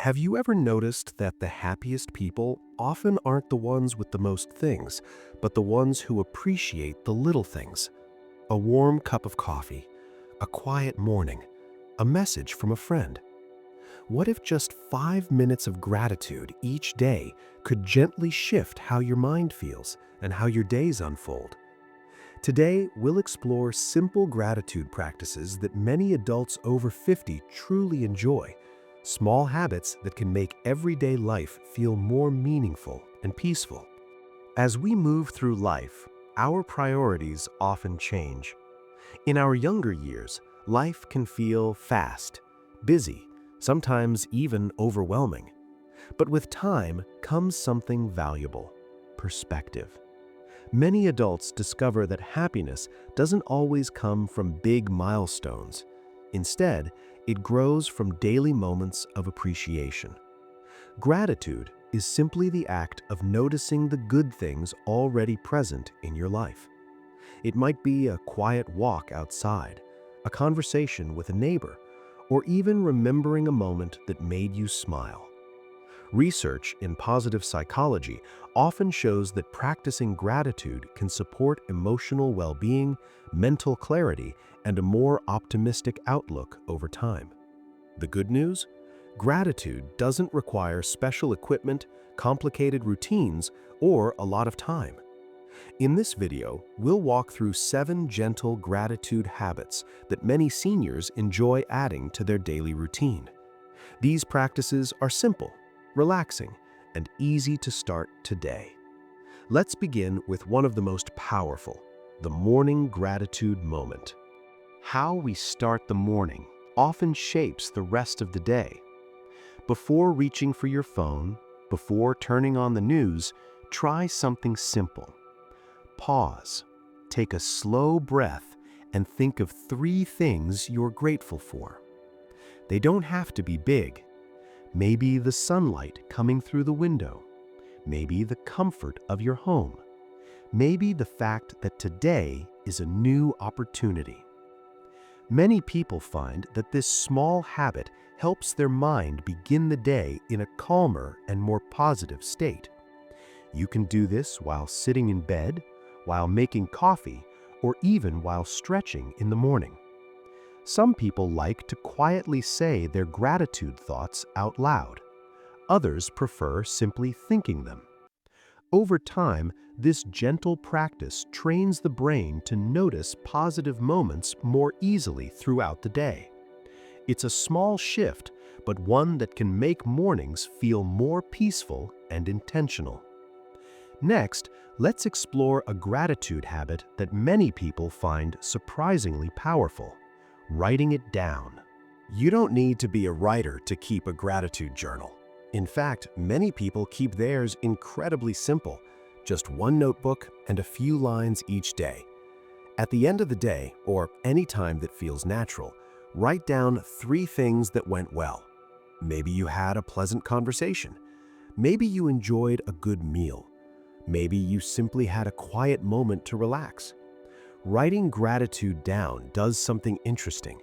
Have you ever noticed that the happiest people often aren't the ones with the most things, but the ones who appreciate the little things? A warm cup of coffee, a quiet morning, a message from a friend. What if just 5 minutes of gratitude each day could gently shift how your mind feels and how your days unfold? Today, we'll explore simple gratitude practices that many adults over 50 truly enjoy, small habits that can make everyday life feel more meaningful and peaceful. As we move through life, our priorities often change. In our younger years, life can feel fast, busy, sometimes even overwhelming. But with time comes something valuable: perspective. Many adults discover that happiness doesn't always come from big milestones. Instead, it grows from daily moments of appreciation. Gratitude is simply the act of noticing the good things already present in your life. It might be a quiet walk outside, a conversation with a neighbor, or even remembering a moment that made you smile. Research in positive psychology often shows that practicing gratitude can support emotional well-being, mental clarity, and a more optimistic outlook over time. The good news? Gratitude doesn't require special equipment, complicated routines, or a lot of time. In this video, we'll walk through 7 gentle gratitude habits that many seniors enjoy adding to their daily routine. These practices are simple, relaxing, and easy to start today. Let's begin with one of the most powerful, the morning gratitude moment. How we start the morning often shapes the rest of the day. Before reaching for your phone, before turning on the news, try something simple. Pause, take a slow breath, and think of 3 things you're grateful for. They don't have to be big. Maybe the sunlight coming through the window. Maybe the comfort of your home. Maybe the fact that today is a new opportunity. Many people find that this small habit helps their mind begin the day in a calmer and more positive state. You can do this while sitting in bed, while making coffee, or even while stretching in the morning. Some people like to quietly say their gratitude thoughts out loud. Others prefer simply thinking them. Over time, this gentle practice trains the brain to notice positive moments more easily throughout the day. It's a small shift, but one that can make mornings feel more peaceful and intentional. Next, let's explore a gratitude habit that many people find surprisingly powerful: writing it down. You don't need to be a writer to keep a gratitude journal. In fact, many people keep theirs incredibly simple, just one notebook and a few lines each day. At the end of the day, or any time that feels natural, write down 3 things that went well. Maybe you had a pleasant conversation. Maybe you enjoyed a good meal. Maybe you simply had a quiet moment to relax. Writing gratitude down does something interesting.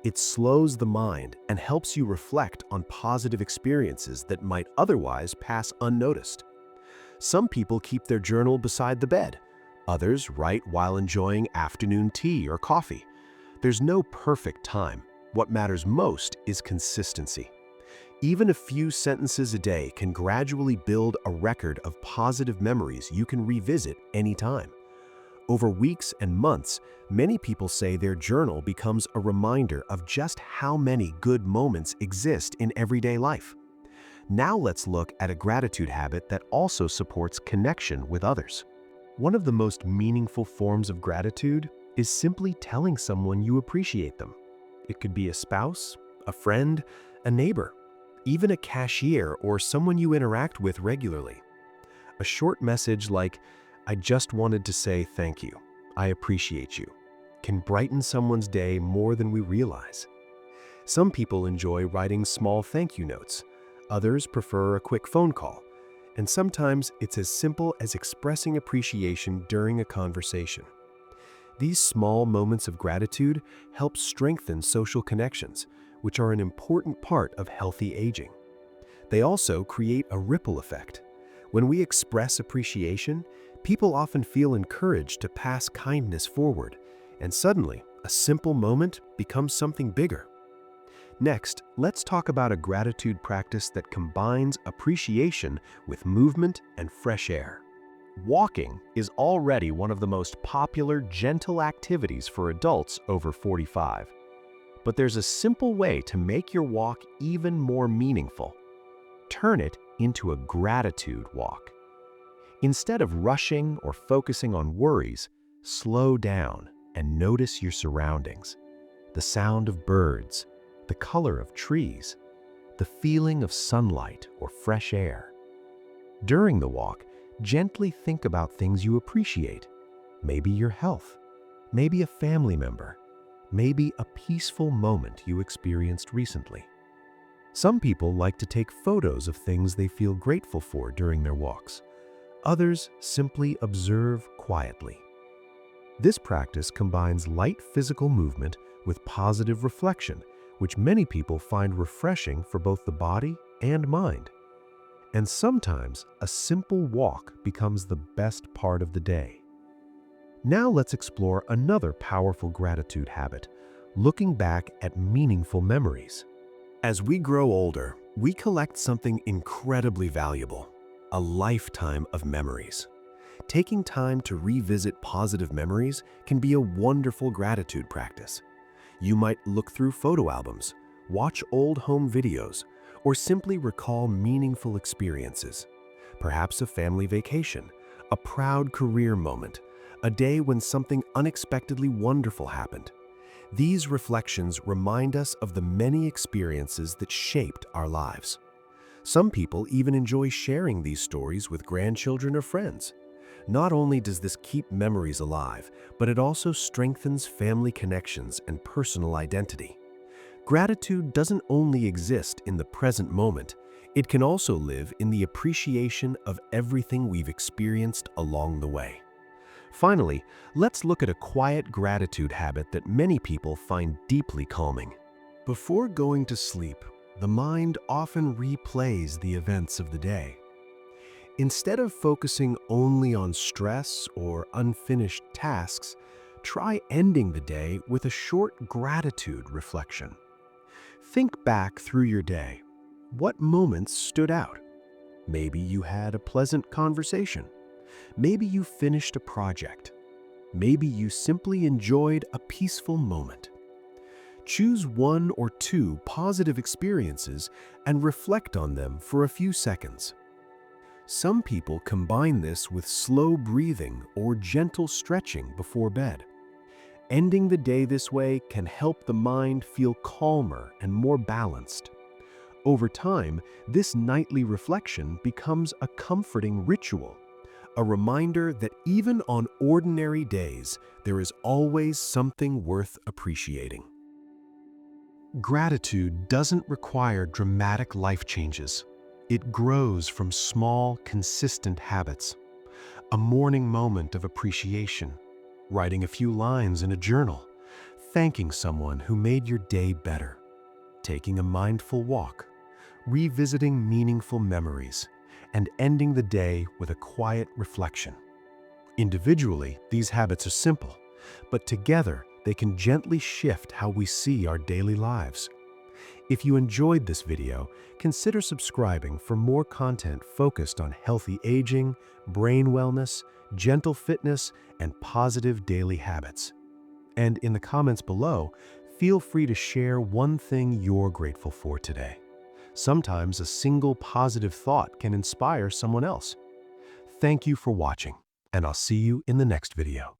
It slows the mind and helps you reflect on positive experiences that might otherwise pass unnoticed. Some people keep their journal beside the bed. Others write while enjoying afternoon tea or coffee. There's no perfect time. What matters most is consistency. Even a few sentences a day can gradually build a record of positive memories you can revisit anytime. Over weeks and months, many people say their journal becomes a reminder of just how many good moments exist in everyday life. Now let's look at a gratitude habit that also supports connection with others. One of the most meaningful forms of gratitude is simply telling someone you appreciate them. It could be a spouse, a friend, a neighbor, even a cashier or someone you interact with regularly. A short message like, "I just wanted to say thank you. I appreciate you," can brighten someone's day more than we realize. Some people enjoy writing small thank you notes. Others prefer a quick phone call. And sometimes it's as simple as expressing appreciation during a conversation. These small moments of gratitude help strengthen social connections, which are an important part of healthy aging. They also create a ripple effect. When we express appreciation, people often feel encouraged to pass kindness forward, and suddenly, a simple moment becomes something bigger. Next, let's talk about a gratitude practice that combines appreciation with movement and fresh air. Walking is already one of the most popular gentle activities for adults over 45. But there's a simple way to make your walk even more meaningful. Turn it into a gratitude walk. Instead of rushing or focusing on worries, slow down and notice your surroundings. The sound of birds, the color of trees, the feeling of sunlight or fresh air. During the walk, gently think about things you appreciate. Maybe your health, maybe a family member, maybe a peaceful moment you experienced recently. Some people like to take photos of things they feel grateful for during their walks. Others simply observe quietly. This practice combines light physical movement with positive reflection, which many people find refreshing for both the body and mind. And sometimes a simple walk becomes the best part of the day. Now let's explore another powerful gratitude habit, looking back at meaningful memories. As we grow older, we collect something incredibly valuable, a lifetime of memories. Taking time to revisit positive memories can be a wonderful gratitude practice. You might look through photo albums, watch old home videos, or simply recall meaningful experiences. Perhaps a family vacation, a proud career moment, a day when something unexpectedly wonderful happened. These reflections remind us of the many experiences that shaped our lives. Some people even enjoy sharing these stories with grandchildren or friends. Not only does this keep memories alive, but it also strengthens family connections and personal identity. Gratitude doesn't only exist in the present moment, it can also live in the appreciation of everything we've experienced along the way. Finally, let's look at a quiet gratitude habit that many people find deeply calming. Before going to sleep, the mind often replays the events of the day. Instead of focusing only on stress or unfinished tasks, try ending the day with a short gratitude reflection. Think back through your day. What moments stood out? Maybe you had a pleasant conversation. Maybe you finished a project. Maybe you simply enjoyed a peaceful moment. Choose one or two positive experiences and reflect on them for a few seconds. Some people combine this with slow breathing or gentle stretching before bed. Ending the day this way can help the mind feel calmer and more balanced. Over time, this nightly reflection becomes a comforting ritual, a reminder that even on ordinary days, there is always something worth appreciating. Gratitude doesn't require dramatic life changes. It grows from small, consistent habits. A morning moment of appreciation, writing a few lines in a journal, thanking someone who made your day better, taking a mindful walk, revisiting meaningful memories, and ending the day with a quiet reflection. Individually, these habits are simple, but together they can gently shift how we see our daily lives. If you enjoyed this video, consider subscribing for more content focused on healthy aging, brain wellness, gentle fitness, and positive daily habits. And in the comments below, feel free to share one thing you're grateful for today. Sometimes a single positive thought can inspire someone else. Thank you for watching, and I'll see you in the next video.